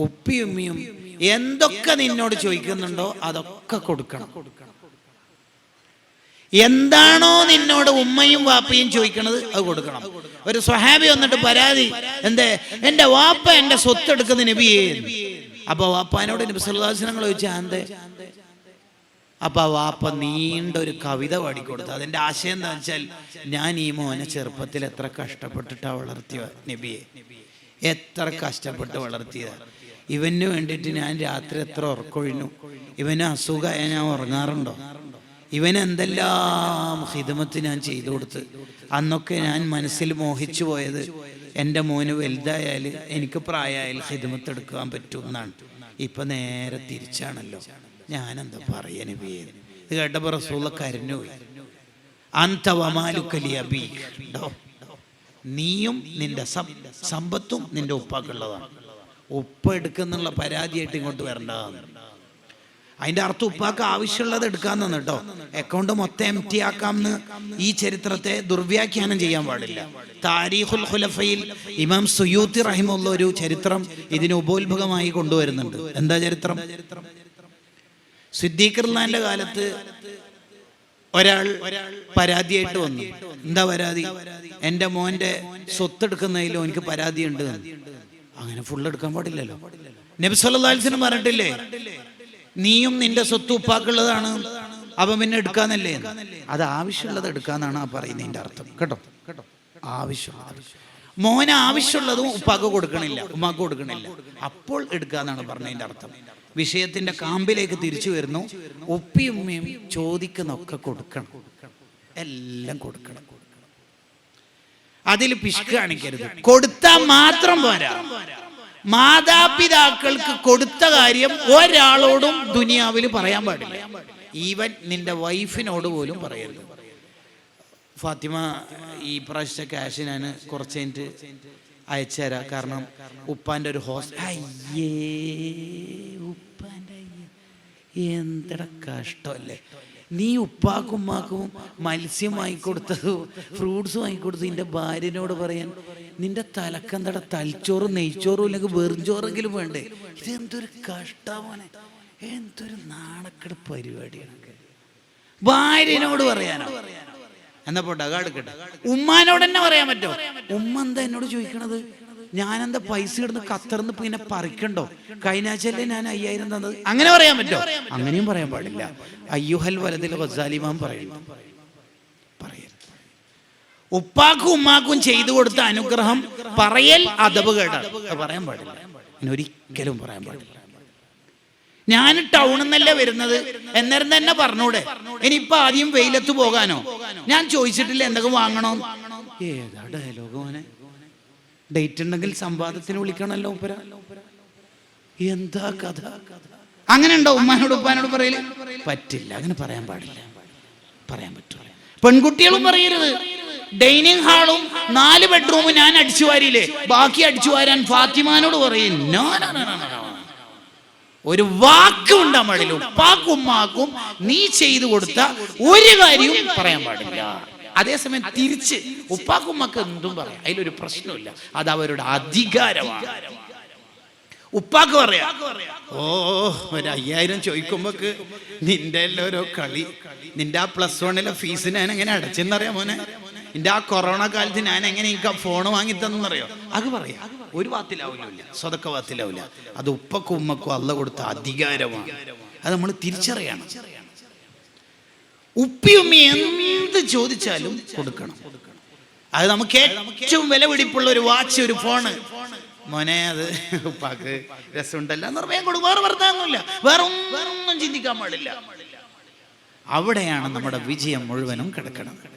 ഉപ്പിയും ഉമ്മിയും എന്തൊക്കെ നിന്നോട് ചോദിക്കുന്നുണ്ടോ അതൊക്കെ കൊടുക്കണം. എന്താണോ നിന്നോട് ഉമ്മയും വാപ്പയും ചോദിക്കണത് അത് കൊടുക്കണം. ഒരു സ്വഹാബി വന്നിട്ട് പരാതി, എന്തേ എൻ്റെ വാപ്പ എൻ്റെ സ്വത്ത് എടുക്കുന്ന നബിയേ. അപ്പൊ വാപ്പാനോട് നബി സല്ലല്ലാഹു അലൈഹി വസല്ലം ചോദിച്ചാ എന്തേ? അപ്പൊ വാപ്പ നീണ്ട ഒരു കവിത പാടിക്കൊടുത്തു. അതിന്റെ ആശയം എന്താ വെച്ചാൽ, ഞാൻ ഈ മോനെ ചെറുപ്പത്തിൽ എത്ര കഷ്ടപ്പെട്ടിട്ടാ വളർത്തിയ നബിയെ, എത്ര കഷ്ടപ്പെട്ട് വളർത്തിയ. ഇവന് വേണ്ടിയിട്ട് ഞാൻ രാത്രി എത്ര ഉറക്കൊഴിഞ്ഞു. ഇവന് അസുഖമായ ഞാൻ ഉറങ്ങാറുണ്ടോ? ഇവന് എന്തെല്ലാം ഹിദമത്ത് ഞാൻ ചെയ്തു കൊടുത്ത്. അന്നൊക്കെ ഞാൻ മനസ്സിൽ മോഹിച്ചു പോയത് എൻ്റെ മോന് വലുതായാൽ എനിക്ക് പ്രായമായാൽ ഹിദമത്ത് എടുക്കാൻ പറ്റുമെന്നാണ്. ഇപ്പൊ നേരെ തിരിച്ചാണല്ലോ. ഞാനെന്താ പറയാ നബിയേ? ഇത് കേട്ടപ്പോൾ റസൂലുള്ള കരഞ്ഞുപോയി. അന്ത വമാലുക ലി അബീക്, നീയും നിന്റെ സമ്പത്തും നിന്റെ ഉപ്പാക്കുള്ളതാണ്. ഉപ്പ എടുക്കുന്നുള്ള പരാതിയായിട്ട് ഇങ്ങോട്ട് വരേണ്ടതാണ്. അതിന്റെ അർത്ഥം ഉപ്പാക്ക് ആവശ്യമുള്ളത് എടുക്കാന്നാണ് കേട്ടോ. അക്കൗണ്ട് മൊത്തം എംറ്റി ആക്കാമെന്ന് ഈ ചരിത്രത്തെ ദുർവ്യാഖ്യാനം ചെയ്യാൻ പാടില്ല. താരീഖുൽ ഖുലഫയിൽ ഇമാം സുയൂത്തി റഹിമഹുള്ള ഒരു ചരിത്രം ഇതിന് ഉപോത്ഭകമായി കൊണ്ടുവരുന്നുണ്ട്. എന്താ ചരിത്രം? സിദ്ദീഖ് റളിയല്ലാഹുവിന്റെ കാലത്ത് ഒരാൾ പരാതിയായിട്ട് വന്നു. എന്താ പരാതി? എൻ്റെ മോന്റെ സ്വത്ത് എടുക്കുന്നതിലും എനിക്ക് പരാതിയുണ്ട്. അങ്ങനെ ഫുൾ എടുക്കാൻ പാടില്ലല്ലോ. നബി സല്ലല്ലാഹു അലൈഹി വസല്ലം പറഞ്ഞിട്ടില്ലേ, നീയും നിന്റെ സ്വത്ത് ഉപ്പാക്കുള്ളതാണ്, അപ്പൊ പിന്നെ എടുക്കാന്നല്ലേ? അത് ആവശ്യമുള്ളത് എടുക്കാന്നാണ് ആ പറയുന്നതിന്റെ അർത്ഥം കേട്ടോ. ആവശ്യമുള്ളത് മോന് ആവശ്യമുള്ളതും ഉപ്പാക്ക് കൊടുക്കണില്ല, ഉമ്മാക്ക് കൊടുക്കണില്ല, അപ്പോൾ എടുക്കാന്നാണ് പറഞ്ഞതിന്റെ അർത്ഥം. വിഷയത്തിന്റെ കാമ്പിലേക്ക് തിരിച്ചു വരുന്നു. ഉപ്പിയും ഉമ്മയും ചോദിക്കുന്നൊക്കെ കൊടുക്കണം, എല്ലാം കൊടുക്കണം. അതിൽ പിശുക്ക് കാണിക്കരുത്. കൊടുത്താൽ മാത്രം പോരാ. മാതാപിതാക്കൾക്ക് കൊടുത്ത കാര്യം ഒരാളോടും ദുനിയാവിൽ പറയാൻ പാടില്ല. ഈവൻ നിന്റെ വൈഫിനോട് പോലും പറയരുത്. ഫാത്തിമ, ഈ പ്രാവശ്യത്തെ ക്യാഷ് ഞാൻ കുറച്ച് കഴിഞ്ഞിട്ട് അയച്ചു തരാം, കാരണം ഉപ്പാന്റെ ഒരു അയ്യേ ഉപ്പാന്റെ എന്തട കഷ്ടമല്ലേ. നീ ഉപ്പാക്കും ഉമ്മാക്കും മത്സ്യം വാങ്ങിക്കൊടുത്തതും ഫ്രൂട്ട്സ് വാങ്ങിക്കൊടുത്തു നിന്റെ ഭാര്യനോട് പറയാൻ നിന്റെ തലക്കെന്തട തലച്ചോറും നെയ്ച്ചോറും ഇല്ലെങ്കിൽ വെറുംചോറെങ്കിലും വേണ്ടേ? ഇതെന്തൊരു കഷ്ടമാണ്, എന്തൊരു നാണക്കെട് പരിപാടിയാണ്. ഭാര്യനോട് പറയാനോ? എന്നാ പോട്ടെ, കാടുക്കട്ടെ. ഉമ്മാനോട് തന്നെ പറയാൻ പറ്റുമോ? ഉമ്മ എന്താ എന്നോട് ചോദിക്കണത്? ഞാനെന്താ പൈസ ഇടുന്ന് ഖത്തറിന്ന് പിന്നെ പറിക്കണ്ടോ? കഴിഞ്ഞ ആഴ്ചയല്ലേ ഞാൻ 5000 തന്നത്? അങ്ങനെ പറയാൻ പറ്റുമോ? അങ്ങനെയും പറയാൻ പാടില്ല. അയ്യുഹൽ വലദിൽ ഗസാലിമാം പറയുന്നു, പറയരുത്. ഉപ്പാക്കും ഉമ്മാക്കും ചെയ്തു കൊടുത്ത അനുഗ്രഹം പറയൽ അദബ് കേടാണ്, പറയാൻ പാടില്ല. ഒരിക്കലും പറയാൻ പാടില്ല. ഞാൻ ടൗണിൽ നിന്നല്ലേ വരുന്നത്, എന്നേരം തന്നെ പറഞ്ഞൂടെ? ഇനിയിപ്പൊ ആദ്യം വെയിലത്ത് പോകാനോ? ഞാൻ ചോദിച്ചിട്ടില്ല എന്തൊക്കെ വാങ്ങണോ? ഏതാ ഡയലോഗ് മോനെ? ഡേറ്റ് ഉണ്ടെങ്കിൽ സംവാദത്തിന് വിളിക്കണല്ലോ ഉപ്പര. എന്താ കഥ? അങ്ങനെ ഉണ്ടോ ഉമ്മാനോട് ഉപ്പാനോട് പറയല്? പറ്റില്ല, അങ്ങനെ പറയാൻ പാടില്ല, പറയാൻ പറ്റൂല. പെൺകുട്ടികളും പറയരുത്. ഡൈനിങ് ഹാളും 4 ബെഡ്റൂമും ഞാൻ അടിച്ചു വാരിയില്ലേ, ബാക്കി അടിച്ചു വാരാൻ ഫാത്തിമാനോട് പറയും. ഒരു വാക്കും ഉണ്ടാൻ പാടില്ല. ഉപ്പാക്കും ഉമ്മാക്കും നീ ചെയ്തു കൊടുത്ത ഒരു കാര്യവും പറയാൻ പാടില്ല. അതേസമയം തിരിച്ച് ഉപ്പാക്കും ഉമ്മാക്കും എന്തും പറയാം, അതിലൊരു പ്രശ്നമില്ല. അത് അവരുടെ അധികാരമാണ്. ഉപ്പാക്ക് പറയാ, ഓ ഒരു 5000 ചോദിക്കുമ്പോക്ക് നിന്റെ എല്ലാം ഓരോ കളി. നിന്റെ ആ +1 ഫീസ് ഞാൻ എങ്ങനെ അടച്ചെന്നറിയാം മോനെ? നിന്റെ ആ കൊറോണ കാലത്ത് ഞാൻ എങ്ങനെ എനിക്ക് ഫോൺ വാങ്ങി തന്നറിയോ? അത് പറയാ. ഒരു വാത്തിലാവില്ല, സ്വതക്ക വാത്തിലാവില്ല. അത് ഉപ്പക്കും ഉമ്മക്കും അള്ള കൊടുത്ത അധികാരമാണ്. അത് നമ്മൾ തിരിച്ചറിയണം. ഉപ്പിയുമ്മി എന്ത് ചോദിച്ചാലും കൊടുക്കണം. അത് നമുക്ക് ഏറ്റവും വില പിടിപ്പുള്ള ഒരു വാച്ച്, ഒരു ഫോണ്. മോനെ അത് ഉപ്പാക്ക് രസമുണ്ടല്ലോ എന്ന് പറയാൻ കൊടുക്കും. വേറെ വർത്താനൊന്നുമില്ല, വേറെ ഒന്നും ചിന്തിക്കാൻ പാടില്ല. അവിടെയാണ് നമ്മുടെ വിജയം മുഴുവനും കിടക്കണം.